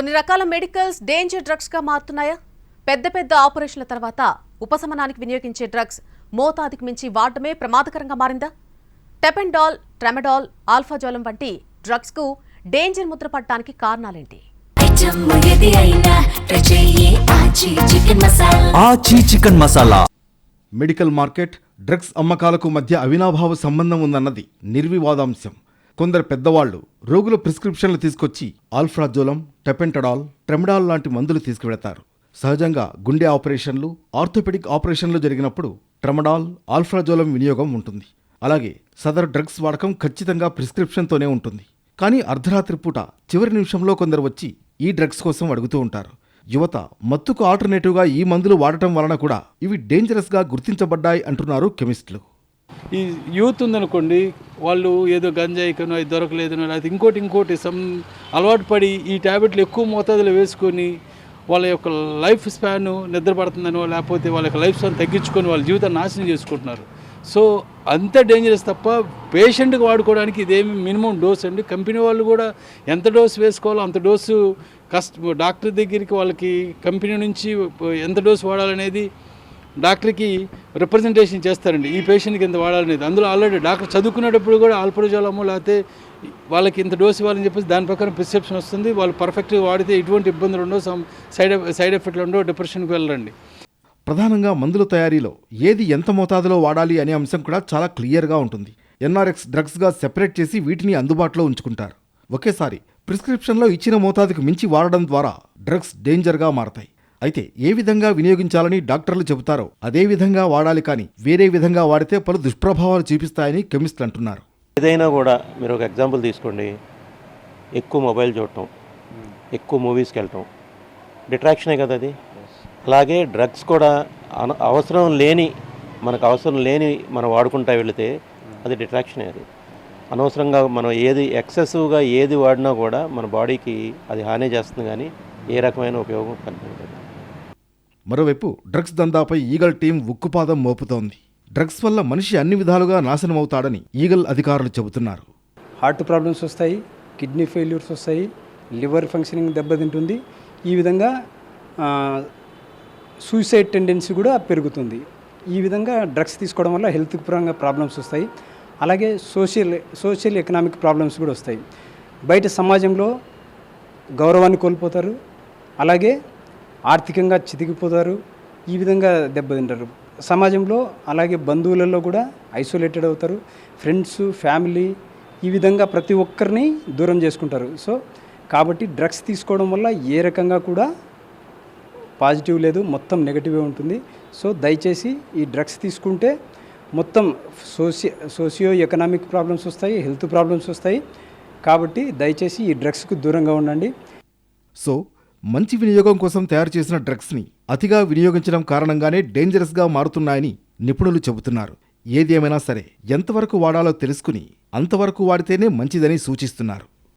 కొన్ని రకాల medicals danger drugs గా మారుతున్నాయా? పెద్ద ఆపరేషన్ల తర్వాత ఉపశమనానికి వినియోగించే డ్రగ్స్ మోతాదుకు మించి వాడటమే ప్రమాదకరంగా మారిందా? టెపెండాల్, ట్రెమడాల్, ఆల్ఫాజోలం వంటి డ్రగ్స్ కు డేంజర్ ముద్ర పడటానికి కారణాలేంటి? మెడికల్ మార్కెట్, డ్రగ్స్ అమ్మకాలకు మధ్య అవినాభావ సంబంధం ఉందన్నది నిర్వివాదాంశం. కొందరు పెద్దవాళ్లు రోగుల ప్రిస్క్రిప్షన్లు తీసుకొచ్చి ఆల్ఫ్రాజోలం, టెపెంటడాల్, ట్రెమడాల్ లాంటి మందులు తీసుకువెళతారు. సహజంగా గుండె ఆపరేషన్లు, ఆర్థోపెడిక్ ఆపరేషన్లు జరిగినప్పుడు ట్రెమడాల్, ఆల్ఫ్రాజోలం వినియోగం ఉంటుంది. అలాగే సదరు డ్రగ్స్ వాడకం ఖచ్చితంగా ప్రిస్క్రిప్షన్తోనే ఉంటుంది. కానీ అర్ధరాత్రి పూట చివరి నిమిషంలో కొందరు వచ్చి ఈ డ్రగ్స్ కోసం అడుగుతూ ఉంటారు. యువత మత్తుకు ఆల్టర్నేటివ్గా ఈ మందులు వాడటం వలన కూడా ఇవి డేంజరస్గా గుర్తించబడ్డాయి అంటున్నారు కెమిస్టులు. ఈ యూత్ ఉందనుకోండి, వాళ్ళు ఏదో గంజాయికనో అది దొరకలేదనో లేకపోతే ఇంకోటి అలవాటు పడి ఈ ట్యాబ్లెట్లు ఎక్కువ మోతాదులో వేసుకొని వాళ్ళ యొక్క లైఫ్ స్పాన్ నిద్రపడుతుందనో లేకపోతే వాళ్ళ యొక్క లైఫ్ స్పాన్ తగ్గించుకొని వాళ్ళ జీవితాన్ని నాశనం చేసుకుంటున్నారు. సో అంత డేంజరస్ తప్ప పేషెంట్కి వాడుకోవడానికి ఇదేమి మినిమం డోస్ అండి. కంపెనీ వాళ్ళు కూడా ఎంత డోసు వేసుకోవాలో అంత డోసు డాక్టర్ దగ్గరికి వాళ్ళకి కంపెనీ నుంచి ఎంత డోసు వాడాలనేది డాక్టర్కి రిప్రజెంటేషన్ చేస్తారండి. ఈ పేషెంట్కి ఎంత వాడాలనేది అందులో ఆల్రెడీ డాక్టర్ చదువుకునేటప్పుడు కూడా ఆల్ఫ్రాజోలము లేకపోతే వాళ్ళకి ఇంత డోసు ఇవ్వాలని చెప్పేసి దాని ప్రకారం ప్రిస్క్రిప్షన్ వస్తుంది. వాళ్ళు పర్ఫెక్ట్గా వాడితే ఎటువంటి ఇబ్బందులు ఉండవు, సైడ్ ఎఫెక్ట్లు ఉండవు, డిప్రెషన్కి వెళ్ళరండి. ప్రధానంగా మందుల తయారీలో ఏది ఎంత మోతాదులో వాడాలి అనే అంశం కూడా చాలా క్లియర్గా ఉంటుంది. ఎన్ఆర్ఎక్స్ డ్రగ్స్గా సెపరేట్ చేసి వీటిని అందుబాటులో ఉంచుకుంటారు. ఒకేసారి ప్రిస్క్రిప్షన్లో ఇచ్చిన మోతాదుకు మించి వాడడం ద్వారా డ్రగ్స్ డేంజర్గా మారతాయి. అయితే ఏ విధంగా వినియోగించాలని డాక్టర్లు చెబుతారో అదే విధంగా వాడాలి, కానీ వేరే విధంగా వాడితే పలు దుష్ప్రభావాలు చూపిస్తాయని కెమిస్టులు అంటున్నారు. ఏదైనా కూడా మీరు ఒక ఎగ్జాంపుల్ తీసుకోండి, ఎక్కువ మొబైల్ చూడటం, ఎక్కువ మూవీస్కి వెళ్ళటం డిట్రాక్షనే కదా అది. అలాగే డ్రగ్స్ కూడా మనకు అవసరం లేని మనం వాడుకుంటా వెళితే అది డిట్రాక్షనే. అది అనవసరంగా మనం ఏది ఎక్సెసివ్గా ఏది వాడినా కూడా మన బాడీకి అది హాని చేస్తుంది, కానీ ఏ రకమైన ఉపయోగం కనిపించదు. మరోవైపు డ్రగ్స్ దందాపై ఈగల్ టీం ఉక్కుపాదం మోపుతోంది. డ్రగ్స్ వల్ల మనిషి అన్ని విధాలుగా నాశనమవుతాడని ఈగల్ అధికారులు చెబుతున్నారు. హార్ట్ ప్రాబ్లమ్స్ వస్తాయి, కిడ్నీ ఫెయిల్యూర్స్ వస్తాయి, లివర్ ఫంక్షనింగ్ దెబ్బతింటుంది. ఈ విధంగా సూసైడ్ టెండెన్సీ కూడా పెరుగుతుంది. ఈ విధంగా డ్రగ్స్ తీసుకోవడం వల్ల హెల్త్ పరంగా ప్రాబ్లమ్స్ వస్తాయి. అలాగే సోషల్ ఎకనామిక్ ప్రాబ్లమ్స్ కూడా వస్తాయి. బయట సమాజంలో గౌరవాన్ని కోల్పోతారు, అలాగే ఆర్థికంగా చితికిపోతారు. ఈ విధంగా దెబ్బతింటారు సమాజంలో. అలాగే బంధువులలో కూడా ఐసోలేటెడ్ అవుతారు. ఫ్రెండ్స్, ఫ్యామిలీ, ఈ విధంగా ప్రతి ఒక్కరిని దూరం చేసుకుంటారు. సో కాబట్టి డ్రగ్స్ తీసుకోవడం వల్ల ఏ రకంగా కూడా పాజిటివ్ లేదు, మొత్తం నెగటివే ఉంటుంది. సో దయచేసి ఈ డ్రగ్స్ తీసుకుంటే మొత్తం సోషియో ఎకనామిక్ ప్రాబ్లమ్స్ వస్తాయి, హెల్త్ ప్రాబ్లమ్స్ వస్తాయి. కాబట్టి దయచేసి ఈ డ్రగ్స్కు దూరంగా ఉండండి. సో మంచి వినియోగం కోసం తయారు చేసిన డ్రగ్స్ని అతిగా వినియోగించడం కారణంగానే డేంజరస్గా మారుతున్నాయని నిపుణులు చెబుతున్నారు. ఏది ఏమైనా సరే ఎంతవరకు వాడాలో తెలుసుకుని అంతవరకు వాడితేనే మంచిదని సూచిస్తున్నారు.